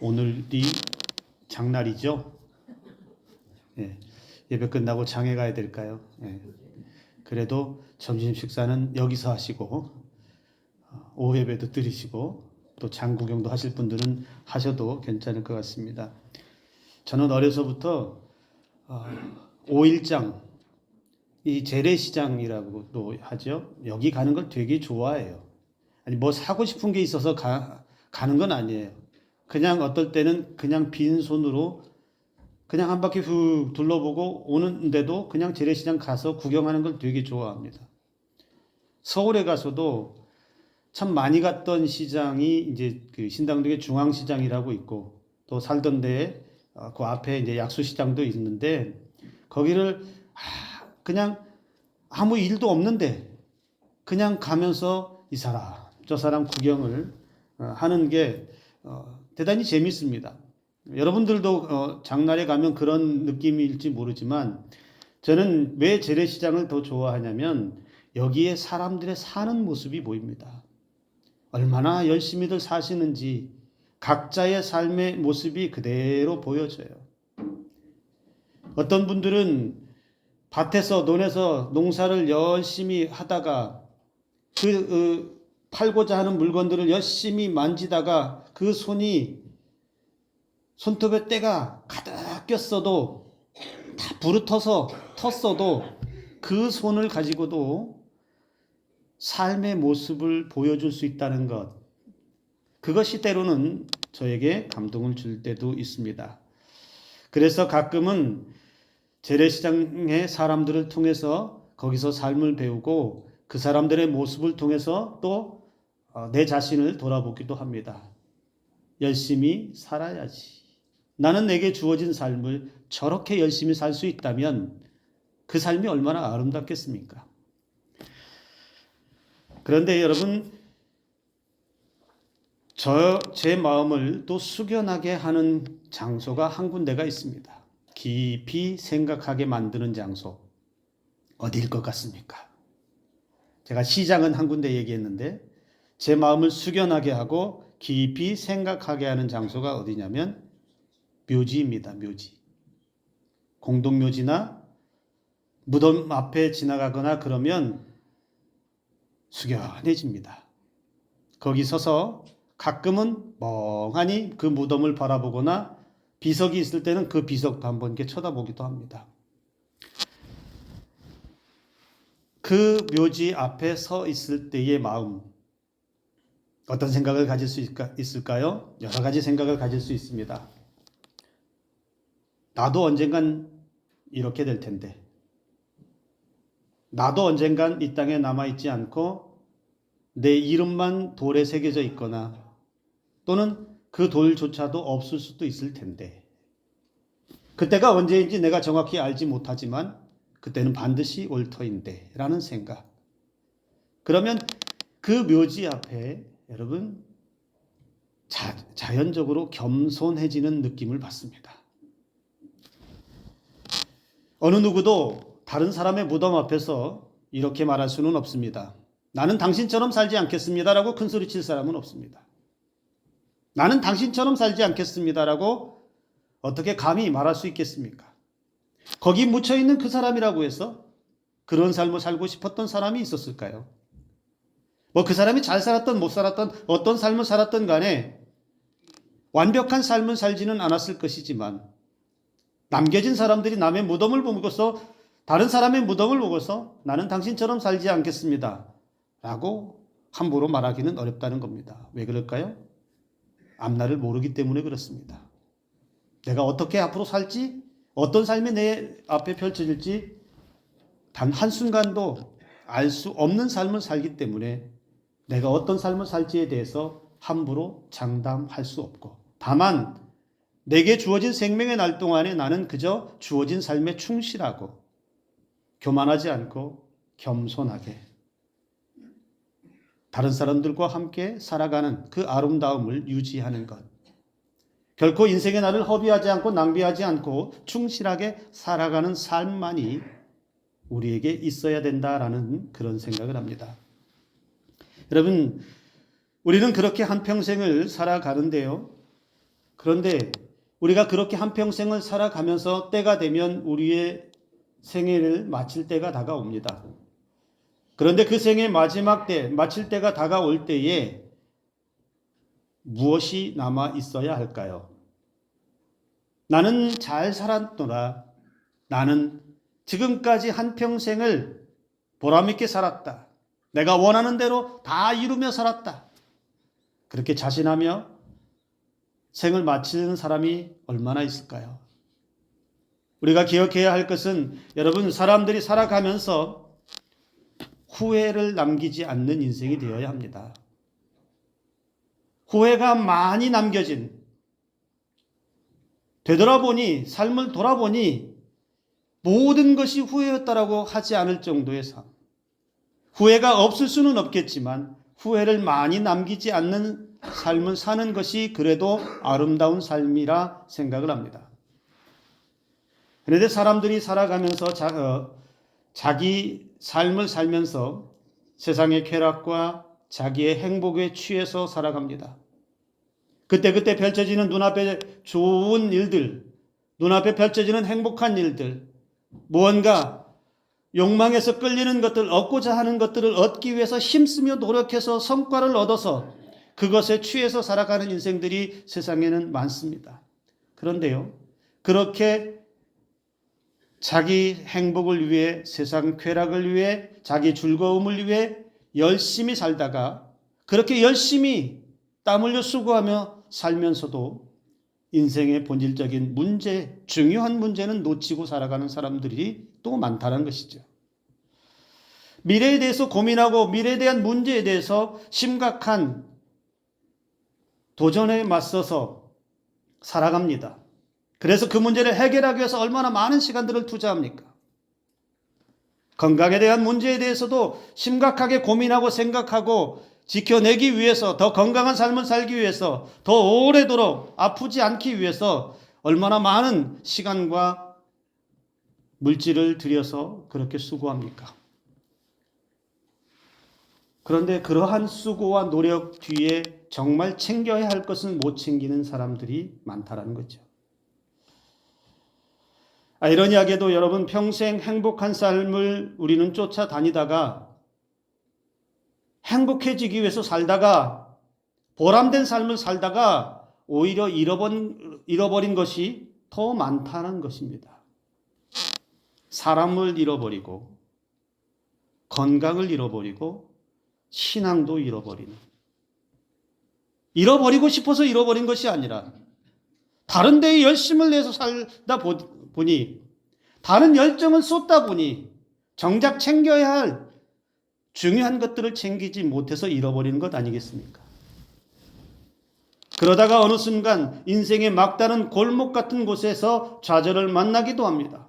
오늘이 장날이죠. 예, 예배 끝나고 장에 가야 될까요? 예, 그래도 점심 식사는 여기서 하시고 오후 예배도 드리시고 또 장 구경도 하실 분들은 하셔도 괜찮을 것 같습니다. 저는 어려서부터 5일장 이 재래시장이라고도 하죠. 여기 가는 걸 되게 좋아해요. 아니 뭐 사고 싶은 게 있어서 가는 건 아니에요. 그냥 어떨 때는 그냥 빈손으로 그냥 한 바퀴 훅 둘러보고 오는데도 그냥 재래시장 가서 구경하는 걸 되게 좋아합니다. 서울에 가서도 참 많이 갔던 시장이 이제 그 신당동의 중앙시장이라고 있고 또 살던 데에 그 앞에 이제 약수시장도 있는데 거기를 그냥 아무 일도 없는데 그냥 가면서 이 사람 저 사람 구경을 하는 게 대단히 재밌습니다. 여러분들도 장날에 가면 그런 느낌일지 모르지만 저는 왜 재래시장을 더 좋아하냐면 여기에 사람들의 사는 모습이 보입니다. 얼마나 열심히들 사시는지 각자의 삶의 모습이 그대로 보여져요. 어떤 분들은 밭에서 논에서 농사를 열심히 하다가 팔고자 하는 물건들을 열심히 만지다가 그 손톱에 때가 가득 꼈어도 다 부르터서 텄어도 그 손을 가지고도 삶의 모습을 보여줄 수 있다는 것, 그것이 때로는 저에게 감동을 줄 때도 있습니다. 그래서 가끔은 재래시장의 사람들을 통해서 거기서 삶을 배우고 그 사람들의 모습을 통해서 또 내 자신을 돌아보기도 합니다. 열심히 살아야지. 나는 내게 주어진 삶을 저렇게 열심히 살 수 있다면 그 삶이 얼마나 아름답겠습니까? 그런데 여러분, 제 마음을 또 숙연하게 하는 장소가 한 군데가 있습니다. 깊이 생각하게 만드는 장소. 어디일 것 같습니까? 제가 시장은 한 군데 얘기했는데 제 마음을 숙연하게 하고 깊이 생각하게 하는 장소가 어디냐면 묘지입니다. 묘지. 공동묘지나 무덤 앞에 지나가거나 그러면 숙연해집니다. 거기 서서 가끔은 멍하니 그 무덤을 바라보거나 비석이 있을 때는 그 비석도 한번 이렇게 쳐다보기도 합니다. 그 묘지 앞에 서 있을 때의 마음, 어떤 생각을 가질 수 있을까요? 여러 가지 생각을 가질 수 있습니다. 나도 언젠간 이렇게 될 텐데, 나도 언젠간 이 땅에 남아있지 않고 내 이름만 돌에 새겨져 있거나 또는 그 돌조차도 없을 수도 있을 텐데, 그때가 언제인지 내가 정확히 알지 못하지만 그때는 반드시 올 터인데 라는 생각. 그러면 그 묘지 앞에 여러분 자연적으로 겸손해지는 느낌을 받습니다. 어느 누구도 다른 사람의 무덤 앞에서 이렇게 말할 수는 없습니다. 나는 당신처럼 살지 않겠습니다라고 큰 소리 칠 사람은 없습니다. 나는 당신처럼 살지 않겠습니다라고 어떻게 감히 말할 수 있겠습니까? 거기 묻혀있는 그 사람이라고 해서 그런 삶을 살고 싶었던 사람이 있었을까요? 뭐 그 사람이 잘 살았던 못 살았던 어떤 삶을 살았던 간에 완벽한 삶을 살지는 않았을 것이지만 남겨진 사람들이 남의 무덤을 보고서 다른 사람의 무덤을 보고서 나는 당신처럼 살지 않겠습니다 라고 함부로 말하기는 어렵다는 겁니다. 왜 그럴까요? 앞날을 모르기 때문에 그렇습니다. 내가 어떻게 앞으로 살지, 어떤 삶이 내 앞에 펼쳐질지 단 한순간도 알 수 없는 삶을 살기 때문에 내가 어떤 삶을 살지에 대해서 함부로 장담할 수 없고, 다만 내게 주어진 생명의 날 동안에 나는 그저 주어진 삶에 충실하고 교만하지 않고 겸손하게 다른 사람들과 함께 살아가는 그 아름다움을 유지하는 것. 결코 인생의 날을 허비하지 않고 낭비하지 않고 충실하게 살아가는 삶만이 우리에게 있어야 된다라는 그런 생각을 합니다. 여러분, 우리는 그렇게 한평생을 살아가는데요. 그런데 우리가 그렇게 한평생을 살아가면서 때가 되면 우리의 생애를 마칠 때가 다가옵니다. 그런데 그 생의 마지막 때, 마칠 때가 다가올 때에 무엇이 남아 있어야 할까요? 나는 잘 살았노라. 나는 지금까지 한평생을 보람있게 살았다. 내가 원하는 대로 다 이루며 살았다. 그렇게 자신하며 생을 마치는 사람이 얼마나 있을까요? 우리가 기억해야 할 것은 여러분, 사람들이 살아가면서 후회를 남기지 않는 인생이 되어야 합니다. 후회가 많이 남겨진, 되돌아보니, 삶을 돌아보니 모든 것이 후회였다라고 하지 않을 정도의 삶. 후회가 없을 수는 없겠지만 후회를 많이 남기지 않는 삶을 사는 것이 그래도 아름다운 삶이라 생각을 합니다. 그런데 사람들이 살아가면서 자기 삶을 살면서 세상의 쾌락과 자기의 행복에 취해서 살아갑니다. 그때그때 펼쳐지는 눈앞에 좋은 일들, 눈앞에 펼쳐지는 행복한 일들, 무언가 욕망에서 끌리는 것들, 얻고자 하는 것들을 얻기 위해서 힘쓰며 노력해서 성과를 얻어서 그것에 취해서 살아가는 인생들이 세상에는 많습니다. 그런데요, 그렇게 자기 행복을 위해, 세상 쾌락을 위해, 자기 즐거움을 위해 열심히 살다가 그렇게 열심히 땀 흘려 수고하며 살면서도 인생의 본질적인 문제, 중요한 문제는 놓치고 살아가는 사람들이 또 많다는 것이죠. 미래에 대해서 고민하고 미래에 대한 문제에 대해서 심각한 도전에 맞서서 살아갑니다. 그래서 그 문제를 해결하기 위해서 얼마나 많은 시간들을 투자합니까? 건강에 대한 문제에 대해서도 심각하게 고민하고 생각하고 지켜내기 위해서, 더 건강한 삶을 살기 위해서, 더 오래도록 아프지 않기 위해서 얼마나 많은 시간과 물질을 들여서 그렇게 수고합니까? 그런데 그러한 수고와 노력 뒤에 정말 챙겨야 할 것은 못 챙기는 사람들이 많다는 거죠. 아이러니하게도 여러분, 평생 행복한 삶을 우리는 쫓아다니다가 행복해지기 위해서 살다가 보람된 삶을 살다가 오히려 잃어버린 것이 더 많다는 것입니다. 사람을 잃어버리고 건강을 잃어버리고 신앙도 잃어버리고 싶어서 잃어버린 것이 아니라 다른 데에 열심을 내서 살다 보니, 다른 열정을 쏟다 보니 정작 챙겨야 할 중요한 것들을 챙기지 못해서 잃어버리는 것 아니겠습니까? 그러다가 어느 순간 인생의 막다른 골목 같은 곳에서 좌절을 만나기도 합니다.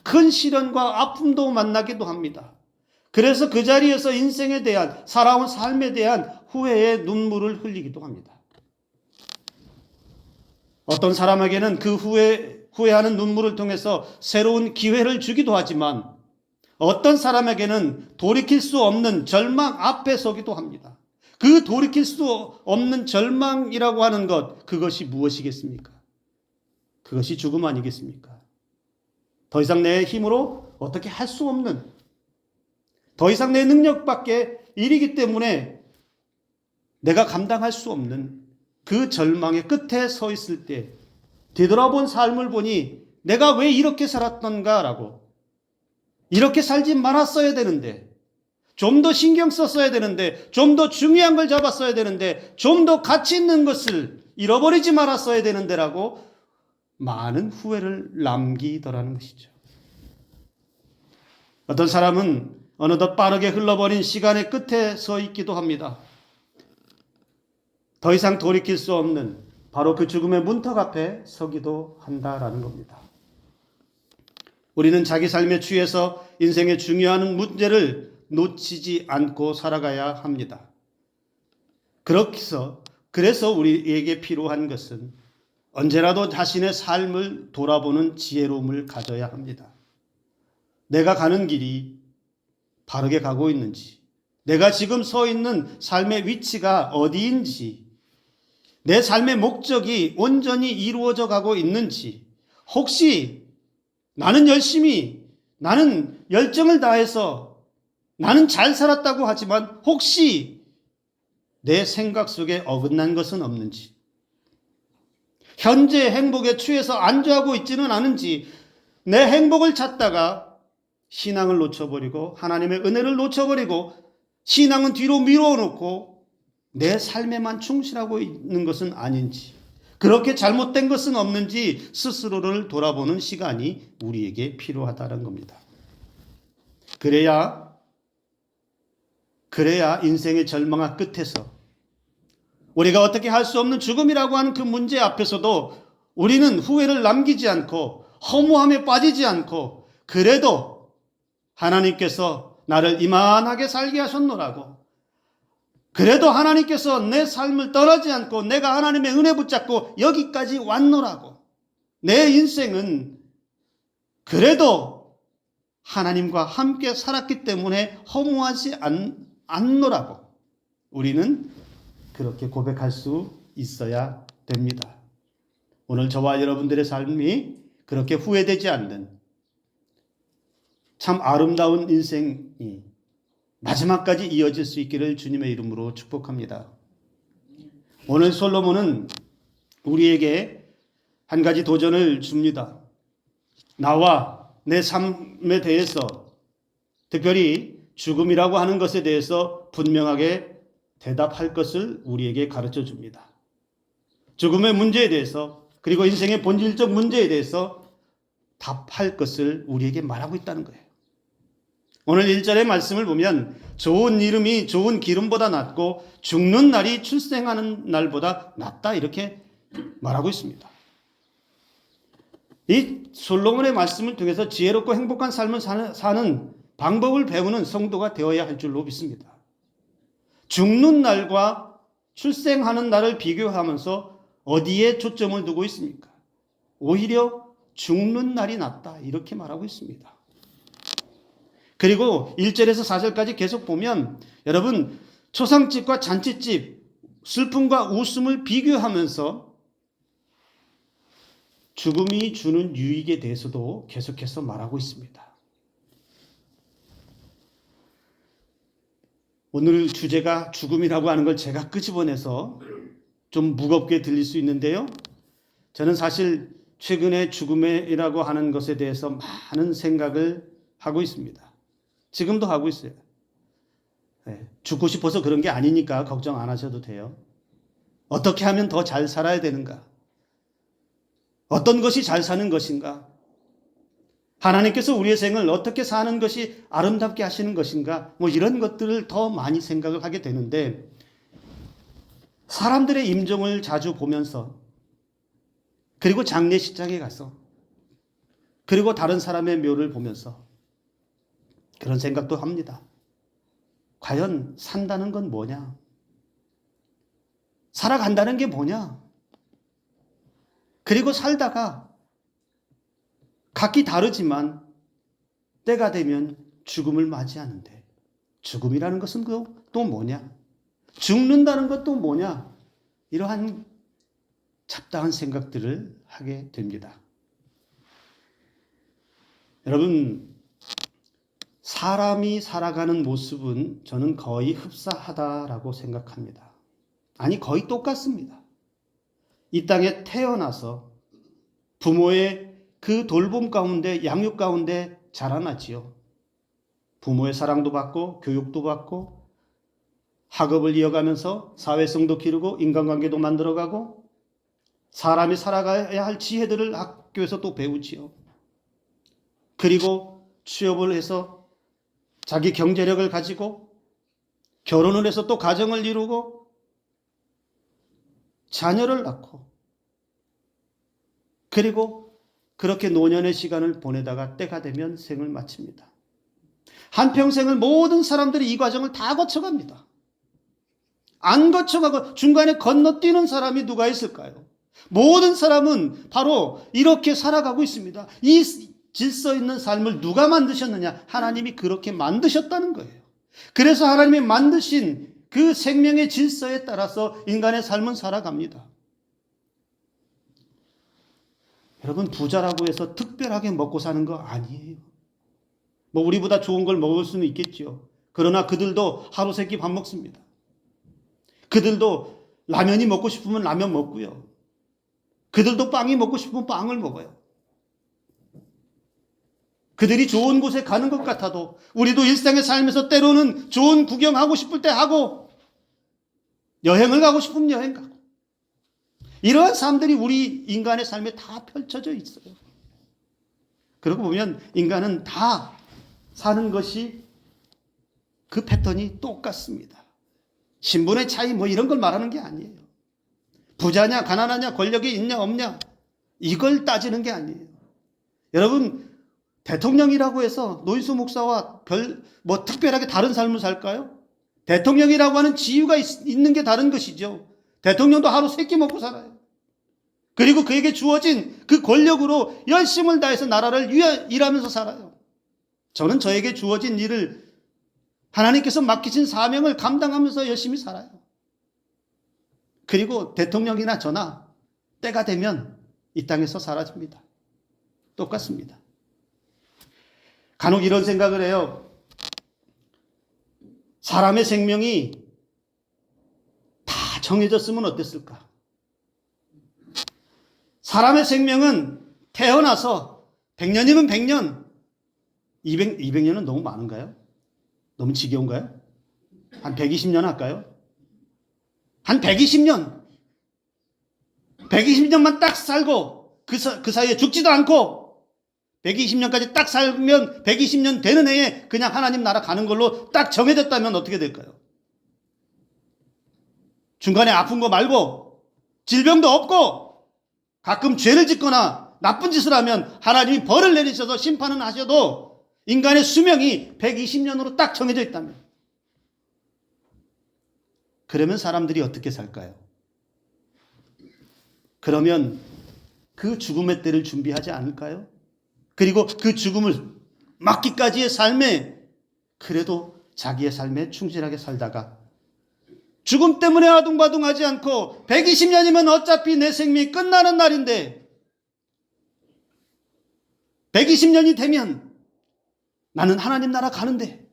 큰 시련과 아픔도 만나기도 합니다. 그래서 그 자리에서 인생에 대한, 살아온 삶에 대한 후회의 눈물을 흘리기도 합니다. 어떤 사람에게는 그 후회하는 눈물을 통해서 새로운 기회를 주기도 하지만 어떤 사람에게는 돌이킬 수 없는 절망 앞에 서기도 합니다. 그 돌이킬 수 없는 절망이라고 하는 것, 그것이 무엇이겠습니까? 그것이 죽음 아니겠습니까? 더 이상 내 힘으로 어떻게 할 수 없는, 더 이상 내 능력 밖의 일이기 때문에 내가 감당할 수 없는 그 절망의 끝에 서 있을 때 되돌아본 삶을 보니 내가 왜 이렇게 살았던가라고, 이렇게 살지 말았어야 되는데, 좀 더 신경 썼어야 되는데, 좀 더 중요한 걸 잡았어야 되는데, 좀 더 가치 있는 것을 잃어버리지 말았어야 되는데라고 많은 후회를 남기더라는 것이죠. 어떤 사람은 어느덧 빠르게 흘러버린 시간의 끝에 서 있기도 합니다. 더 이상 돌이킬 수 없는 바로 그 죽음의 문턱 앞에 서기도 한다라는 겁니다. 우리는 자기 삶에 취해서 인생의 중요한 문제를 놓치지 않고 살아가야 합니다. 그래서 우리에게 필요한 것은 언제라도 자신의 삶을 돌아보는 지혜로움을 가져야 합니다. 내가 가는 길이 바르게 가고 있는지, 내가 지금 서 있는 삶의 위치가 어디인지, 내 삶의 목적이 온전히 이루어져 가고 있는지, 혹시 나는 열심히, 나는 열정을 다해서 나는 잘 살았다고 하지만 혹시 내 생각 속에 어긋난 것은 없는지, 현재 행복에 취해서 안주하고 있지는 않은지, 내 행복을 찾다가 신앙을 놓쳐버리고 하나님의 은혜를 놓쳐버리고 신앙은 뒤로 미뤄놓고 내 삶에만 충실하고 있는 것은 아닌지, 그렇게 잘못된 것은 없는지 스스로를 돌아보는 시간이 우리에게 필요하다는 겁니다. 그래야 인생의 절망의 끝에서 우리가 어떻게 할 수 없는 죽음이라고 하는 그 문제 앞에서도 우리는 후회를 남기지 않고 허무함에 빠지지 않고, 그래도 하나님께서 나를 이만하게 살게 하셨노라고, 그래도 하나님께서 내 삶을 떠나지 않고 내가 하나님의 은혜 붙잡고 여기까지 왔노라고, 내 인생은 그래도 하나님과 함께 살았기 때문에 허무하지 않노라고 우리는 그렇게 고백할 수 있어야 됩니다. 오늘 저와 여러분들의 삶이 그렇게 후회되지 않는 참 아름다운 인생이 마지막까지 이어질 수 있기를 주님의 이름으로 축복합니다. 오늘 솔로몬은 우리에게 한 가지 도전을 줍니다. 나와 내 삶에 대해서, 특별히 죽음이라고 하는 것에 대해서 분명하게 대답할 것을 우리에게 가르쳐 줍니다. 죽음의 문제에 대해서, 그리고 인생의 본질적 문제에 대해서 답할 것을 우리에게 말하고 있다는 거예요. 오늘 1절의 말씀을 보면 좋은 이름이 좋은 기름보다 낫고 죽는 날이 출생하는 날보다 낫다, 이렇게 말하고 있습니다. 이 솔로몬의 말씀을 통해서 지혜롭고 행복한 삶을 사는 방법을 배우는 성도가 되어야 할 줄로 믿습니다. 죽는 날과 출생하는 날을 비교하면서 어디에 초점을 두고 있습니까? 오히려 죽는 날이 낫다, 이렇게 말하고 있습니다. 그리고 1절에서 4절까지 계속 보면 여러분, 초상집과 잔치집, 슬픔과 웃음을 비교하면서 죽음이 주는 유익에 대해서도 계속해서 말하고 있습니다. 오늘 주제가 죽음이라고 하는 걸 제가 끄집어내서 좀 무겁게 들릴 수 있는데요, 저는 사실 최근에 죽음이라고 하는 것에 대해서 많은 생각을 하고 있습니다. 지금도 하고 있어요. 죽고 싶어서 그런 게 아니니까 걱정 안 하셔도 돼요. 어떻게 하면 더 잘 살아야 되는가? 어떤 것이 잘 사는 것인가? 하나님께서 우리의 생을 어떻게 사는 것이 아름답게 하시는 것인가? 이런 것들을 더 많이 생각을 하게 되는데, 사람들의 임종을 자주 보면서, 그리고 장례식장에 가서, 그리고 다른 사람의 묘를 보면서 그런 생각도 합니다. 과연 산다는 건 뭐냐? 살아간다는 게 뭐냐? 그리고 살다가 각기 다르지만 때가 되면 죽음을 맞이하는데, 죽음이라는 것은 또 뭐냐? 죽는다는 것도 뭐냐? 이러한 잡다한 생각들을 하게 됩니다. 여러분, 사람이 살아가는 모습은 저는 거의 흡사하다라고 생각합니다. 아니, 거의 똑같습니다. 이 땅에 태어나서 부모의 그 돌봄 가운데, 양육 가운데 자라나지요. 부모의 사랑도 받고 교육도 받고 학업을 이어가면서 사회성도 기르고 인간관계도 만들어가고 사람이 살아가야 할 지혜들을 학교에서 또 배우지요. 그리고 취업을 해서 자기 경제력을 가지고 결혼을 해서 또 가정을 이루고 자녀를 낳고, 그리고 그렇게 노년의 시간을 보내다가 때가 되면 생을 마칩니다. 한평생을 모든 사람들이 이 과정을 다 거쳐갑니다. 안 거쳐가고 중간에 건너뛰는 사람이 누가 있을까요? 모든 사람은 바로 이렇게 살아가고 있습니다. 이 질서 있는 삶을 누가 만드셨느냐? 하나님이 그렇게 만드셨다는 거예요. 그래서 하나님이 만드신 그 생명의 질서에 따라서 인간의 삶은 살아갑니다. 여러분, 부자라고 해서 특별하게 먹고 사는 거 아니에요. 뭐 우리보다 좋은 걸 먹을 수는 있겠죠. 그러나 그들도 하루 세 끼 밥 먹습니다. 그들도 라면이 먹고 싶으면 라면 먹고요. 그들도 빵이 먹고 싶으면 빵을 먹어요. 그들이 좋은 곳에 가는 것 같아도 우리도 일상의 삶에서 때로는 좋은 구경하고 싶을 때 하고, 여행을 가고 싶으면 여행 가고, 이러한 삶들이 우리 인간의 삶에 다 펼쳐져 있어요. 그러고 보면 인간은 다 사는 것이 그 패턴이 똑같습니다. 신분의 차이 뭐 이런 걸 말하는 게 아니에요. 부자냐 가난하냐 권력이 있냐 없냐 이걸 따지는 게 아니에요. 여러분, 대통령이라고 해서 노인수 목사와 뭐 특별하게 다른 삶을 살까요? 대통령이라고 하는 지위가 있는 게 다른 것이죠. 대통령도 하루 세 끼 먹고 살아요. 그리고 그에게 주어진 그 권력으로 열심을 다해서 나라를 위해 일하면서 살아요. 저는 저에게 주어진 일을, 하나님께서 맡기신 사명을 감당하면서 열심히 살아요. 그리고 대통령이나 저나 때가 되면 이 땅에서 사라집니다. 똑같습니다. 간혹 이런 생각을 해요. 사람의 생명이 다 정해졌으면 어땠을까? 사람의 생명은 태어나서 100년이면 100년, 200년은 너무 많은가요? 너무 지겨운가요? 한 120년 할까요? 한 120년. 120년만 딱 살고 그 사이에 죽지도 않고 120년까지 딱 살면 120년 되는 해에 그냥 하나님 나라 가는 걸로 딱 정해졌다면 어떻게 될까요? 중간에 아픈 거 말고 질병도 없고 가끔 죄를 짓거나 나쁜 짓을 하면 하나님이 벌을 내리셔서 심판은 하셔도 인간의 수명이 120년으로 딱 정해져 있다면, 그러면 사람들이 어떻게 살까요? 그러면 그 죽음의 때를 준비하지 않을까요? 그리고 그 죽음을 막기까지의 삶에 그래도 자기의 삶에 충실하게 살다가 죽음 때문에 아둥바둥하지 않고 120년이면 어차피 내 생명이 끝나는 날인데 120년이 되면 나는 하나님 나라 가는데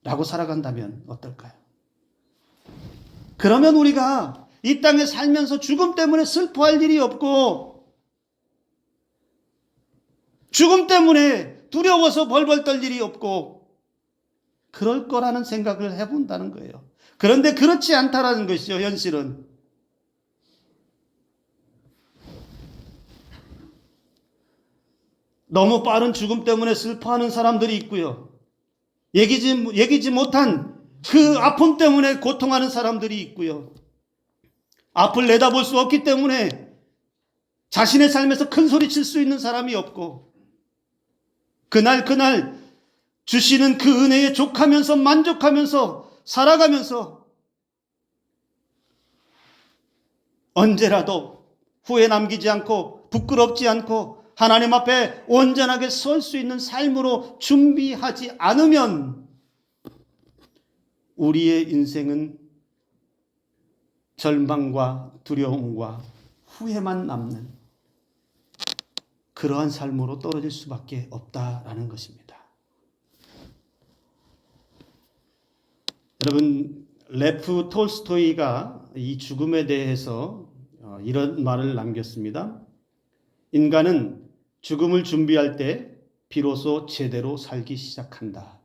라고 살아간다면 어떨까요? 그러면 우리가 이 땅에 살면서 죽음 때문에 슬퍼할 일이 없고 죽음 때문에 두려워서 벌벌 떨 일이 없고 그럴 거라는 생각을 해본다는 거예요. 그런데 그렇지 않다라는 것이죠, 현실은. 너무 빠른 죽음 때문에 슬퍼하는 사람들이 있고요. 얘기지 못한 그 아픔 때문에 고통하는 사람들이 있고요. 앞을 내다볼 수 없기 때문에 자신의 삶에서 큰 소리 칠 수 있는 사람이 없고, 그날 주시는 그 은혜에 족하면서 만족하면서 살아가면서 언제라도 후회 남기지 않고 부끄럽지 않고 하나님 앞에 온전하게 설 수 있는 삶으로 준비하지 않으면 우리의 인생은 절망과 두려움과 후회만 남는 그러한 삶으로 떨어질 수밖에 없다라는 것입니다. 여러분, 레프 톨스토이가 이 죽음에 대해서 이런 말을 남겼습니다. 인간은 죽음을 준비할 때 비로소 제대로 살기 시작한다.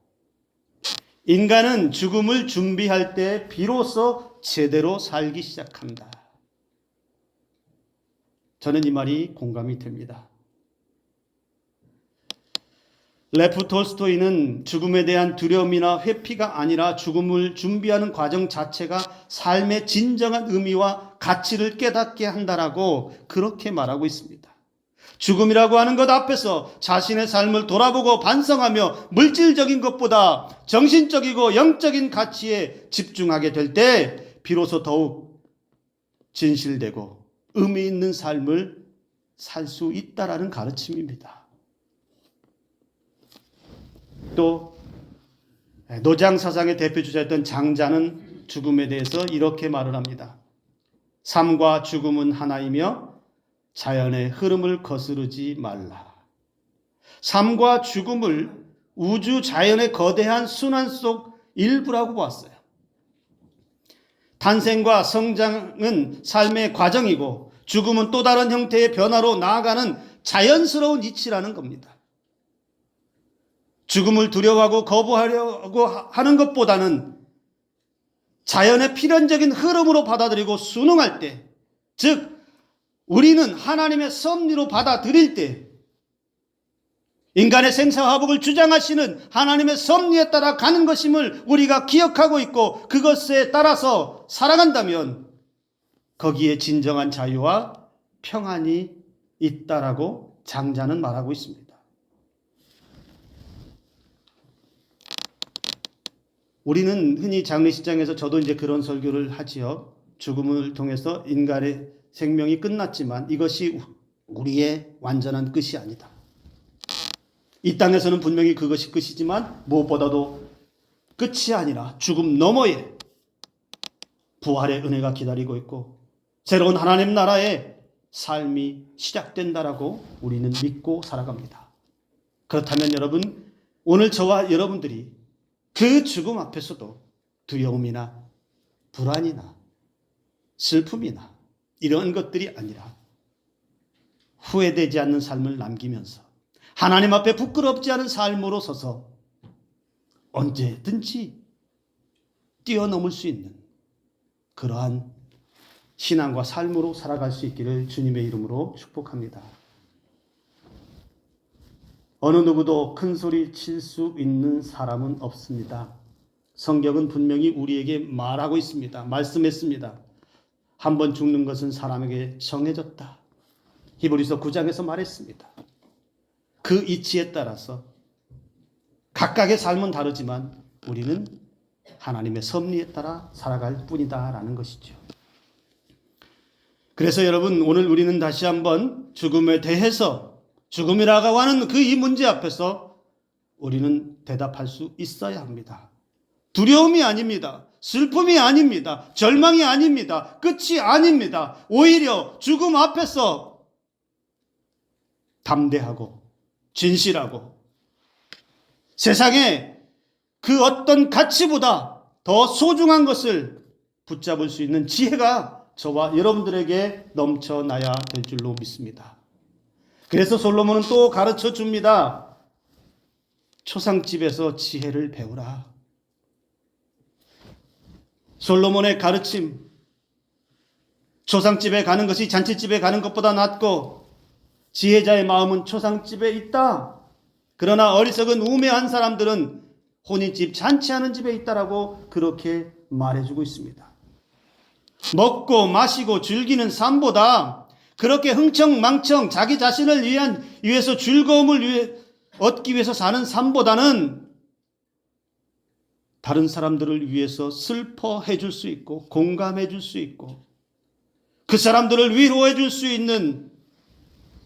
인간은 죽음을 준비할 때 비로소 제대로 살기 시작한다. 저는 이 말이 공감이 됩니다. 레프 톨스토이는 죽음에 대한 두려움이나 회피가 아니라 죽음을 준비하는 과정 자체가 삶의 진정한 의미와 가치를 깨닫게 한다라고 그렇게 말하고 있습니다. 죽음이라고 하는 것 앞에서 자신의 삶을 돌아보고 반성하며 물질적인 것보다 정신적이고 영적인 가치에 집중하게 될 때 비로소 더욱 진실되고 의미 있는 삶을 살 수 있다라는 가르침입니다. 또 노장 사상의 대표주자였던 장자는 죽음에 대해서 이렇게 말을 합니다. 삶과 죽음은 하나이며 자연의 흐름을 거스르지 말라. 삶과 죽음을 우주 자연의 거대한 순환 속 일부라고 보았어요. 탄생과 성장은 삶의 과정이고 죽음은 또 다른 형태의 변화로 나아가는 자연스러운 이치라는 겁니다. 죽음을 두려워하고 거부하려고 하는 것보다는 자연의 필연적인 흐름으로 받아들이고 순응할 때, 즉 우리는 하나님의 섭리로 받아들일 때 인간의 생사화복을 주장하시는 하나님의 섭리에 따라 가는 것임을 우리가 기억하고 있고 그것에 따라서 살아간다면 거기에 진정한 자유와 평안이 있다라고 장자는 말하고 있습니다. 우리는 흔히 장례식장에서 저도 이제 그런 설교를 하지요. 죽음을 통해서 인간의 생명이 끝났지만 이것이 우리의 완전한 끝이 아니다. 이 땅에서는 분명히 그것이 끝이지만 무엇보다도 끝이 아니라 죽음 너머에 부활의 은혜가 기다리고 있고 새로운 하나님 나라의 삶이 시작된다라고 우리는 믿고 살아갑니다. 그렇다면 여러분, 오늘 저와 여러분들이 그 죽음 앞에서도 두려움이나 불안이나 슬픔이나 이런 것들이 아니라 후회되지 않는 삶을 남기면서 하나님 앞에 부끄럽지 않은 삶으로 서서 언제든지 뛰어넘을 수 있는 그러한 신앙과 삶으로 살아갈 수 있기를 주님의 이름으로 축복합니다. 어느 누구도 큰 소리 칠 수 있는 사람은 없습니다. 성경은 분명히 우리에게 말하고 있습니다. 말씀했습니다. 한 번 죽는 것은 사람에게 정해졌다. 히브리서 9장에서 말했습니다. 그 이치에 따라서 각각의 삶은 다르지만 우리는 하나님의 섭리에 따라 살아갈 뿐이다라는 것이죠. 그래서 여러분, 오늘 우리는 다시 한번 죽음에 대해서 죽음이라고 하는 그 이 문제 앞에서 우리는 대답할 수 있어야 합니다. 두려움이 아닙니다. 슬픔이 아닙니다. 절망이 아닙니다. 끝이 아닙니다. 오히려 죽음 앞에서 담대하고 진실하고 세상에 그 어떤 가치보다 더 소중한 것을 붙잡을 수 있는 지혜가 저와 여러분들에게 넘쳐나야 될 줄로 믿습니다. 그래서 솔로몬은 또 가르쳐 줍니다. 초상집에서 지혜를 배우라. 솔로몬의 가르침, 초상집에 가는 것이 잔치집에 가는 것보다 낫고 지혜자의 마음은 초상집에 있다. 그러나 어리석은 우매한 사람들은 혼인집, 잔치하는 집에 있다라고 그렇게 말해주고 있습니다. 먹고 마시고 즐기는 삶보다 그렇게 흥청망청 자기 자신을 위해서 즐거움을 얻기 위해서 사는 삶보다는 다른 사람들을 위해서 슬퍼해 줄 수 있고 공감해 줄 수 있고 그 사람들을 위로해 줄 수 있는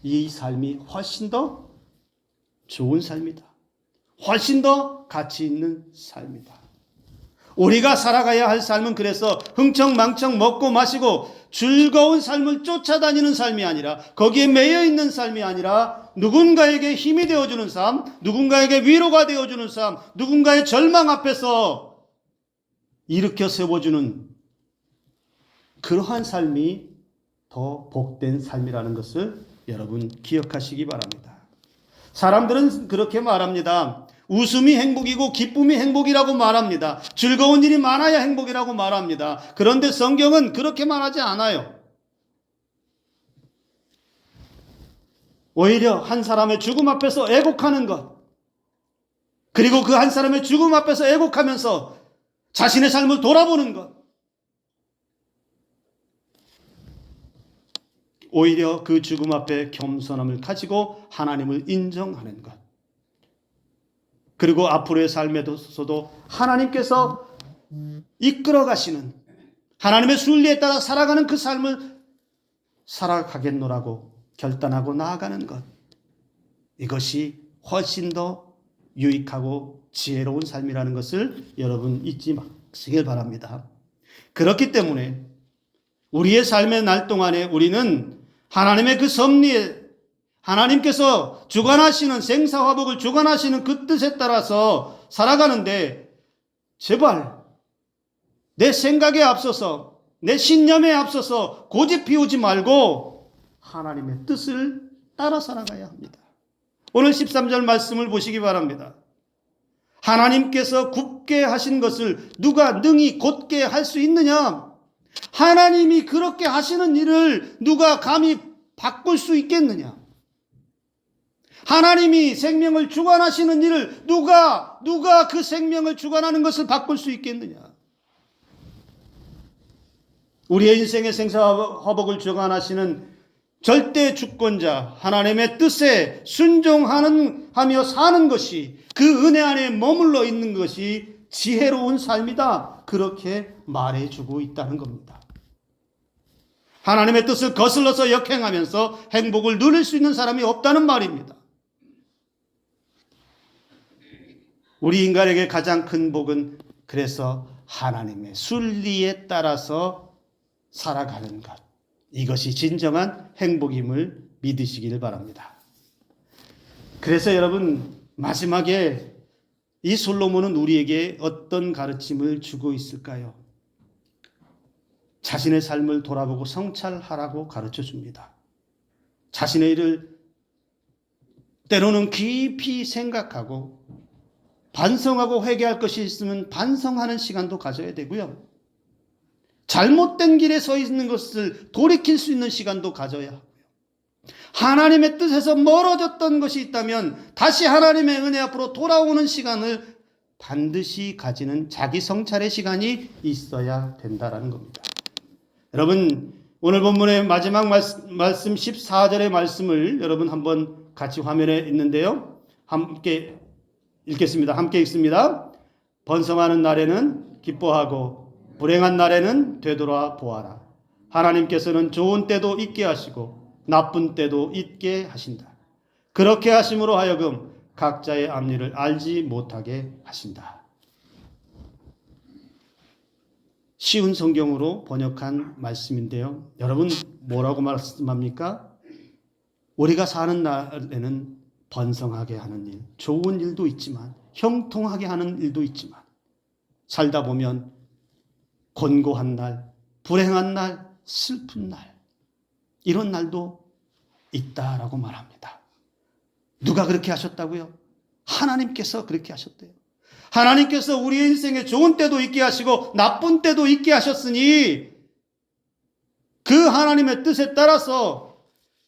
이 삶이 훨씬 더 좋은 삶이다. 훨씬 더 가치 있는 삶이다. 우리가 살아가야 할 삶은 그래서 흥청망청 먹고 마시고 즐거운 삶을 쫓아다니는 삶이 아니라 거기에 매여 있는 삶이 아니라 누군가에게 힘이 되어주는 삶, 누군가에게 위로가 되어주는 삶, 누군가의 절망 앞에서 일으켜 세워주는 그러한 삶이 더 복된 삶이라는 것을 여러분 기억하시기 바랍니다. 사람들은 그렇게 말합니다. 웃음이 행복이고 기쁨이 행복이라고 말합니다. 즐거운 일이 많아야 행복이라고 말합니다. 그런데 성경은 그렇게 말하지 않아요. 오히려 한 사람의 죽음 앞에서 애곡하는 것, 그리고 그 한 사람의 죽음 앞에서 애곡하면서 자신의 삶을 돌아보는 것, 오히려 그 죽음 앞에 겸손함을 가지고 하나님을 인정하는 것, 그리고 앞으로의 삶에서도 하나님께서 이끌어 가시는 하나님의 순리에 따라 살아가는 그 삶을 살아가겠노라고 결단하고 나아가는 것, 이것이 훨씬 더 유익하고 지혜로운 삶이라는 것을 여러분 잊지 마시길 바랍니다. 그렇기 때문에 우리의 삶의 날 동안에 우리는 하나님의 그 섭리에 하나님께서 주관하시는 생사화복을 주관하시는 그 뜻에 따라서 살아가는데 제발 내 생각에 앞서서 내 신념에 앞서서 고집 피우지 말고 하나님의 뜻을 따라 살아가야 합니다. 오늘 13절 말씀을 보시기 바랍니다. 하나님께서 굽게 하신 것을 누가 능히 곧게 할 수 있느냐? 하나님이 그렇게 하시는 일을 누가 감히 바꿀 수 있겠느냐? 하나님이 생명을 주관하시는 일을 누가 그 생명을 주관하는 것을 바꿀 수 있겠느냐? 우리의 인생의 생사화복을 주관하시는 절대 주권자 하나님의 뜻에 순종하며 사는 것이 그 은혜 안에 머물러 있는 것이 지혜로운 삶이다. 그렇게 말해주고 있다는 겁니다. 하나님의 뜻을 거슬러서 역행하면서 행복을 누릴 수 있는 사람이 없다는 말입니다. 우리 인간에게 가장 큰 복은 그래서 하나님의 순리에 따라서 살아가는 것. 이것이 진정한 행복임을 믿으시기를 바랍니다. 그래서 여러분 마지막에 이 솔로몬은 우리에게 어떤 가르침을 주고 있을까요? 자신의 삶을 돌아보고 성찰하라고 가르쳐 줍니다. 자신의 일을 때로는 깊이 생각하고 반성하고 회개할 것이 있으면 반성하는 시간도 가져야 되고요. 잘못된 길에 서 있는 것을 돌이킬 수 있는 시간도 가져야 하고요. 하나님의 뜻에서 멀어졌던 것이 있다면 다시 하나님의 은혜 앞으로 돌아오는 시간을 반드시 가지는 자기 성찰의 시간이 있어야 된다는 겁니다. 여러분 오늘 본문의 마지막 말씀 14절의 말씀을 여러분 한번 같이 화면에 있는데요. 함께 읽겠습니다. 함께 읽습니다. 번성하는 날에는 기뻐하고 불행한 날에는 되돌아 보아라. 하나님께서는 좋은 때도 있게 하시고 나쁜 때도 있게 하신다. 그렇게 하심으로 하여금 각자의 앞일을 알지 못하게 하신다. 쉬운 성경으로 번역한 말씀인데요. 여러분 뭐라고 말씀합니까? 우리가 사는 날에는 번성하게 하는 일, 좋은 일도 있지만 형통하게 하는 일도 있지만 살다 보면 곤고한 날, 불행한 날, 슬픈 날 이런 날도 있다라고 말합니다. 누가 그렇게 하셨다고요? 하나님께서 그렇게 하셨대요. 하나님께서 우리의 인생에 좋은 때도 있게 하시고 나쁜 때도 있게 하셨으니 그 하나님의 뜻에 따라서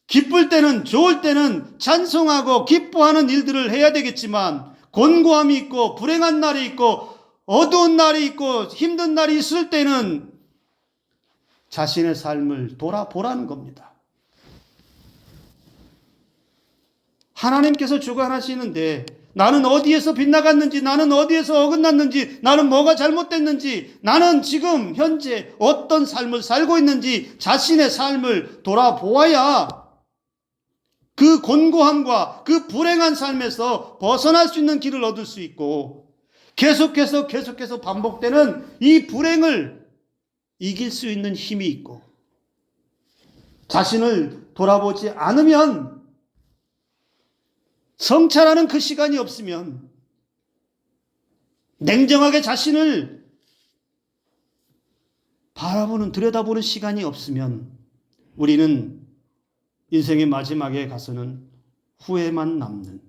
기쁠 때는 좋을 때는 찬송하고 기뻐하는 일들을 해야 되겠지만 곤고함이 있고 불행한 날이 있고 어두운 날이 있고 힘든 날이 있을 때는 자신의 삶을 돌아보라는 겁니다. 하나님께서 주관하시는데 나는 어디에서 빗나갔는지, 나는 어디에서 어긋났는지, 나는 뭐가 잘못됐는지, 나는 지금 현재 어떤 삶을 살고 있는지 자신의 삶을 돌아보아야 그 곤고함과 그 불행한 삶에서 벗어날 수 있는 길을 얻을 수 있고 계속해서 반복되는 이 불행을 이길 수 있는 힘이 있고 자신을 돌아보지 않으면 성찰하는 그 시간이 없으면 냉정하게 자신을 들여다보는 시간이 없으면 우리는 인생의 마지막에 가서는 후회만 남는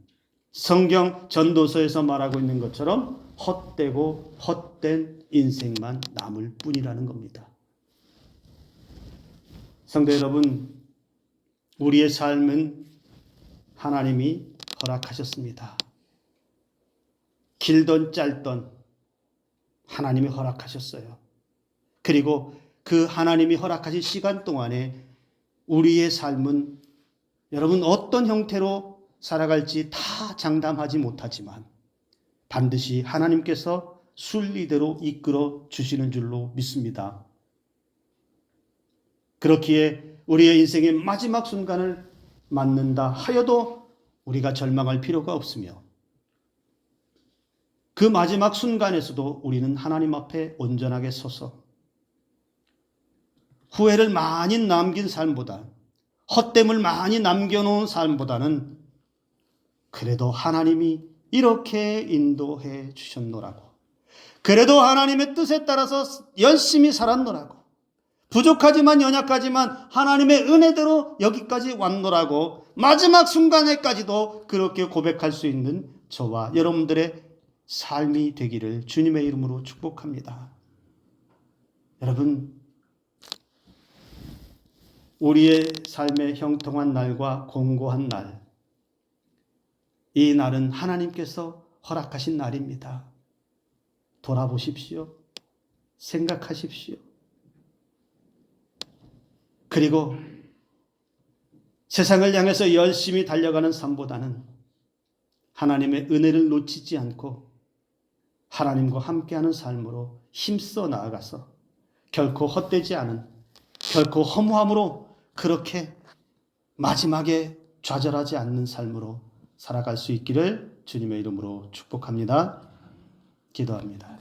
성경 전도서에서 말하고 있는 것처럼 헛되고 헛된 인생만 남을 뿐이라는 겁니다. 성도 여러분, 우리의 삶은 하나님이 허락하셨습니다. 길던 짧던 하나님이 허락하셨어요. 그리고 그 하나님이 허락하신 시간 동안에 우리의 삶은 여러분 어떤 형태로 살아갈지 다 장담하지 못하지만 반드시 하나님께서 순리대로 이끌어 주시는 줄로 믿습니다. 그렇기에 우리의 인생의 마지막 순간을 맞는다 하여도 우리가 절망할 필요가 없으며 그 마지막 순간에서도 우리는 하나님 앞에 온전하게 서서 후회를 많이 남긴 삶보다 헛됨을 많이 남겨놓은 삶보다는 그래도 하나님이 이렇게 인도해 주셨노라고, 그래도 하나님의 뜻에 따라서 열심히 살았노라고, 부족하지만 연약하지만 하나님의 은혜대로 여기까지 왔노라고 마지막 순간에까지도 그렇게 고백할 수 있는 저와 여러분들의 삶이 되기를 주님의 이름으로 축복합니다. 여러분, 우리의 삶의 형통한 날과 공고한 날, 이 날은 하나님께서 허락하신 날입니다. 돌아보십시오. 생각하십시오. 그리고 세상을 향해서 열심히 달려가는 삶보다는 하나님의 은혜를 놓치지 않고 하나님과 함께하는 삶으로 힘써 나아가서 결코 헛되지 않은, 결코 허무함으로 그렇게 마지막에 좌절하지 않는 삶으로 살아갈 수 있기를 주님의 이름으로 축복합니다. 기도합니다.